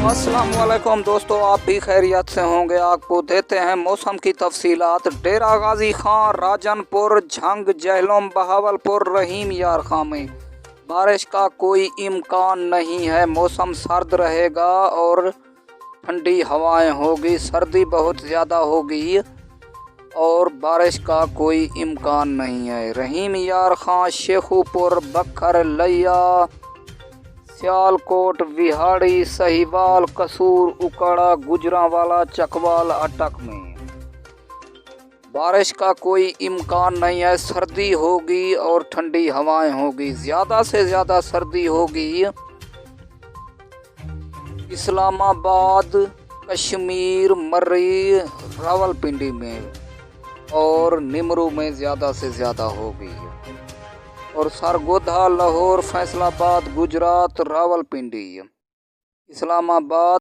अस्सलाम वालेकुम दोस्तों, आप भी खैरियत से होंगे। आपको देते हैं मौसम की तफसीलात। डेरा गाजी खां, राजनपुर, झंग, जहलम, बहावलपुर, रहीम यार खां में बारिश का कोई इम्कान नहीं है। मौसम सर्द रहेगा और ठंडी हवाएं होगी। सर्दी बहुत ज़्यादा होगी और बारिश का कोई इम्कान नहीं है। रहीम यार खां, शेखुपुर, बखर, लिया, सियालकोट, विहाड़ी, सहीवाल, कसूर, उकड़ा, गुजरांवाला, चकवाल, अटक में बारिश का कोई इम्कान नहीं है। सर्दी होगी और ठंडी हवाएं होगी। ज़्यादा से ज़्यादा सर्दी होगी इस्लामाबाद, कश्मीर, मर्री, रावलपिंडी में और निमरू में ज़्यादा से ज़्यादा होगी। और सरगोधा, लाहौर, फैसलाबाद, गुजरात, रावलपिंडी, इस्लामाबाद,